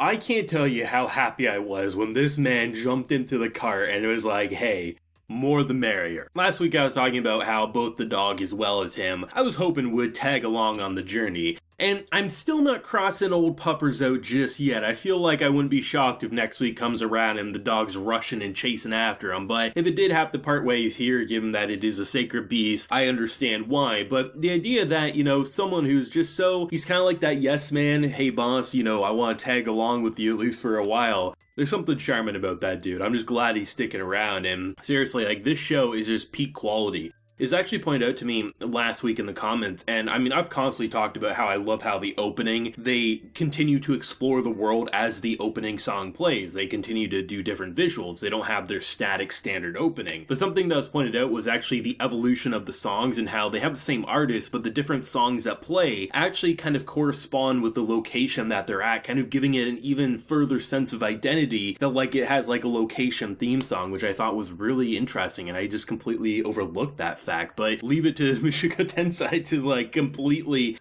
I can't tell you how happy I was when this man jumped into the cart and it was like, hey, more the merrier. Last week I was talking about how both the dog as well as him, I was hoping would tag along on the journey. And I'm still not crossing old puppers out just yet. I feel like I wouldn't be shocked if next week comes around and the dog's rushing and chasing after him. But if it did have to part ways here, given that it is a sacred beast, I understand why. But the idea that, someone who's just he's kind of like that yes man, hey boss, I want to tag along with you at least for a while. There's something charming about that dude. I'm just glad he's sticking around. And seriously, this show is just peak quality. It was actually pointed out to me last week in the comments, and I've constantly talked about how I love how the opening, they continue to explore the world as the opening song plays. They continue to do different visuals. They don't have their static standard opening. But something that was pointed out was actually the evolution of the songs and how they have the same artist, but the different songs that play actually kind of correspond with the location that they're at, kind of giving it an even further sense of identity that it has a location theme song, which I thought was really interesting, and I just completely overlooked that fact, but leave it to MUSHOKU Tensei to completely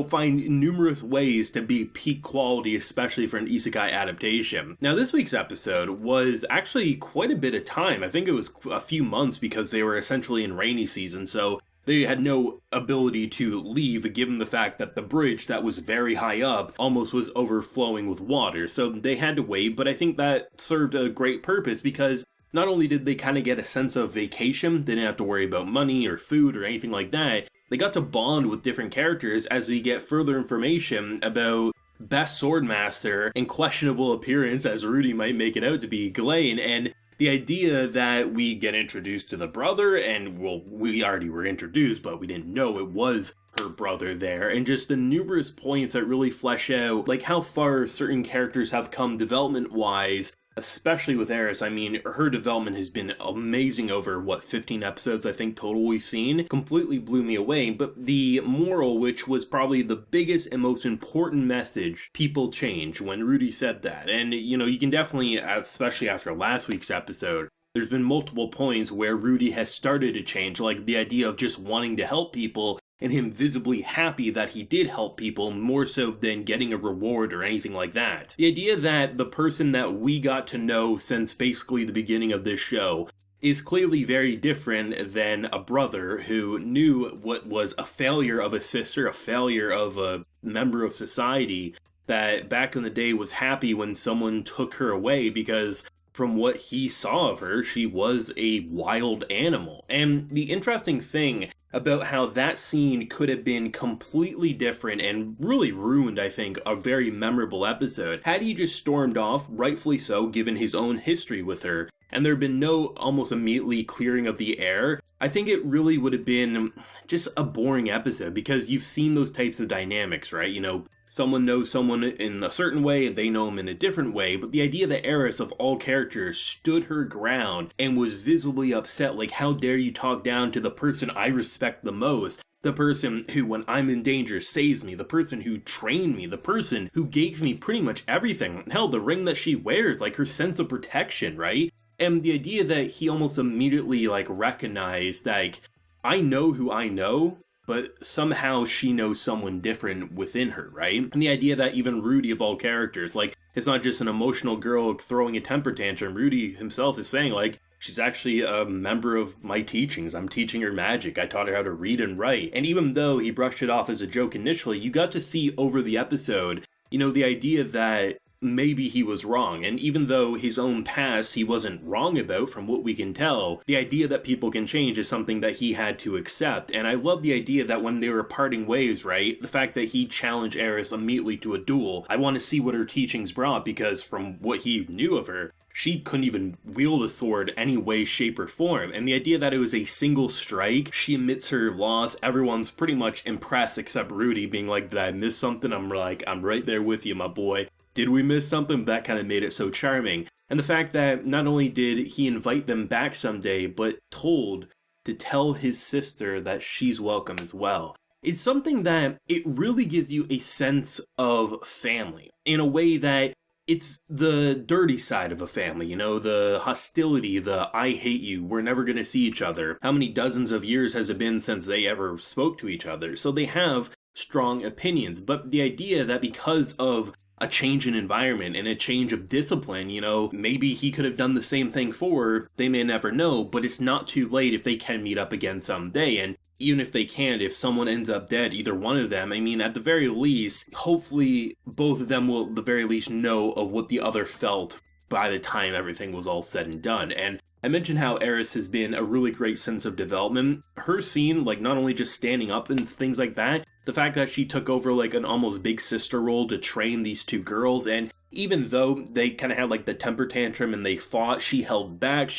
find numerous ways to be peak quality, especially for an isekai adaptation. Now, this week's episode was actually quite a bit of time. I think it was a few months because they were essentially in rainy season, so they had no ability to leave, given the fact that the bridge that was very high up almost was overflowing with water, so they had to wait. But I think that served a great purpose because not only did they kind of get a sense of vacation, they didn't have to worry about money or food or anything like that, they got to bond with different characters as we get further information about best swordmaster and questionable appearance, as Rudy might make it out to be, Ghislaine, and the idea that we get introduced to the brother, and we already were introduced, but we didn't know it was her brother there, and just the numerous points that really flesh out how far certain characters have come development-wise, especially with Eris. Her development has been amazing over, 15 episodes I think total we've seen. Completely blew me away, but the moral, which was probably the biggest and most important message, people change, when Rudy said that. And, you can definitely, especially after last week's episode, there's been multiple points where Rudy has started to change, the idea of just wanting to help people, and him visibly happy that he did help people more so than getting a reward or anything like that. The idea that the person that we got to know since basically the beginning of this show is clearly very different than a brother who knew what was a failure of a sister, a failure of a member of society, that back in the day was happy when someone took her away because from what he saw of her, she was a wild animal. And the interesting thing about how that scene could have been completely different and really ruined, I think, a very memorable episode had he just stormed off, rightfully so, given his own history with her, and there had been no almost immediately clearing of the air. I think it really would have been just a boring episode because you've seen those types of dynamics, right? Someone knows someone in a certain way, and they know him in a different way, but the idea that Eris, of all characters, stood her ground and was visibly upset, how dare you talk down to the person I respect the most, the person who, when I'm in danger, saves me, the person who trained me, the person who gave me pretty much everything, hell, the ring that she wears, her sense of protection, right? And the idea that he almost immediately, recognized, I know who I know, but somehow she knows someone different within her, right? And the idea that even Rudy, of all characters, it's not just an emotional girl throwing a temper tantrum. Rudy himself is saying, she's actually a member of my teachings. I'm teaching her magic. I taught her how to read and write. And even though he brushed it off as a joke initially, you got to see over the episode, the idea that maybe he was wrong. And even though his own past he wasn't wrong about, from what we can tell, the idea that people can change is something that he had to accept. And I love the idea that when they were parting ways, right, the fact that he challenged Eris immediately to a duel, I want to see what her teachings brought, because from what he knew of her, she couldn't even wield a sword any way, shape, or form. And the idea that it was a single strike, she admits her loss, everyone's pretty much impressed except Rudy, being like, did I miss something? I'm right there with you, my boy. Did we miss something? That kind of made it so charming. And the fact that not only did he invite them back someday, but told to tell his sister that she's welcome as well. It's something that it really gives you a sense of family in a way that it's the dirty side of a family, the hostility, the I hate you, we're never going to see each other. How many dozens of years has it been since they ever spoke to each other? So they have strong opinions, but the idea that because of a change in environment and a change of discipline. You know, maybe he could have done the same thing for her, they may never know, but it's not too late if they can meet up again someday. And even if they can't, if someone ends up dead, either one of them, I mean, at the very least, hopefully both of them will at the very least know of what the other felt by the time everything was all said and done. And I mentioned how Eris has been a really great sense of development. Her scene, like, not only just standing up and things like that, the fact that she took over, like, an almost big sister role to train these two girls, and even though they kind of had, like, the temper tantrum and they fought, she held back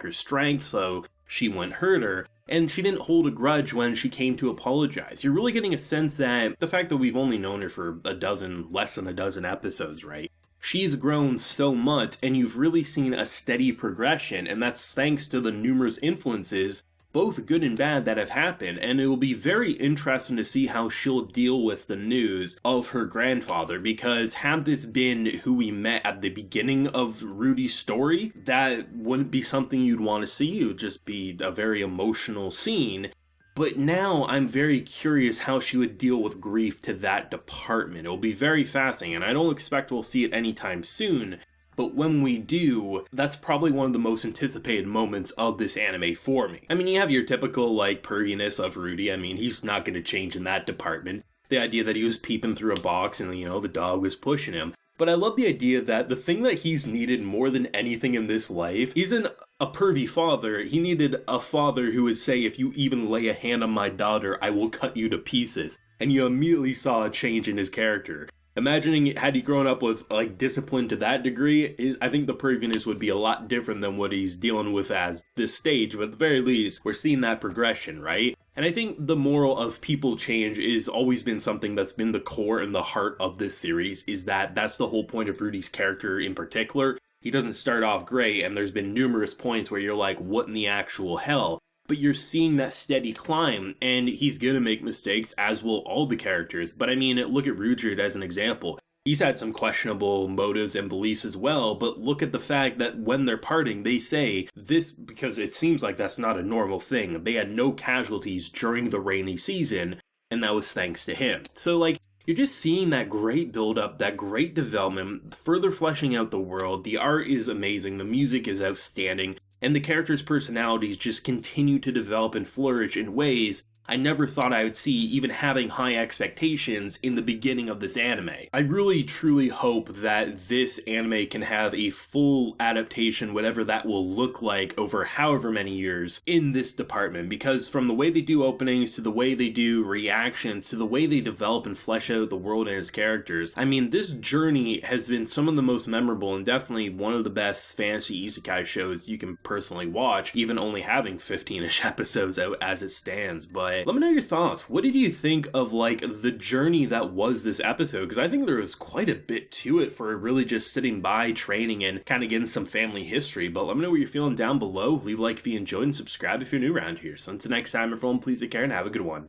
her strength, so she wouldn't hurt her. And she didn't hold a grudge when she came to apologize. You're really getting a sense that the fact that we've only known her for less than a dozen episodes, right? She's grown so much, and you've really seen a steady progression, and that's thanks to the numerous influences, both good and bad, that have happened. And it will be very interesting to see how she'll deal with the news of her grandfather, because had this been who we met at the beginning of Rudy's story, that wouldn't be something you'd want to see. It would just be a very emotional scene. But now I'm very curious how she would deal with grief to that department. It'll be very fascinating, and I don't expect we'll see it anytime soon. But when we do, that's probably one of the most anticipated moments of this anime for me. I mean, you have your typical, like, perviness of Rudy. I mean, he's not going to change in that department. The idea that he was peeping through a box and, you know, the dog was pushing him. But I love the idea that the thing that he's needed more than anything in this life isn't a pervy father. He needed a father who would say, if you even lay a hand on my daughter, I will cut you to pieces. And you immediately saw a change in his character. Imagining had he grown up with, like, discipline to that degree, I think the perviness would be a lot different than what he's dealing with as this stage, but at the very least, we're seeing that progression, right? And I think the moral of people change is always been something that's been the core and the heart of this series, is that's the whole point of Rudy's character in particular. He doesn't start off great, and there's been numerous points where you're like, what in the actual hell? But you're seeing that steady climb, and he's gonna make mistakes, as will all the characters. But I mean, look at Rudyard as an example. He's had some questionable motives and beliefs as well, but look at the fact that when they're parting, they say this, because it seems like that's not a normal thing. They had no casualties during the rainy season, and that was thanks to him. So, like, you're just seeing that great build-up, that great development, further fleshing out the world. The art is amazing, the music is outstanding, and the characters' personalities just continue to develop and flourish in ways I never thought I would see, even having high expectations in the beginning of this anime. I really truly hope that this anime can have a full adaptation, whatever that will look like over however many years in this department, because from the way they do openings, to the way they do reactions, to the way they develop and flesh out the world and its characters, I mean, this journey has been some of the most memorable and definitely one of the best fantasy isekai shows you can personally watch, even only having 15-ish episodes out as it stands. But let me know your thoughts. What did you think of, like, the journey that was this episode? Because I think there was quite a bit to it for really just sitting by, training, and kind of getting some family history. But let me know what you're feeling down below. Leave a like if you enjoyed and subscribe if you're new around here. So until next time, everyone, please take care and have a good one.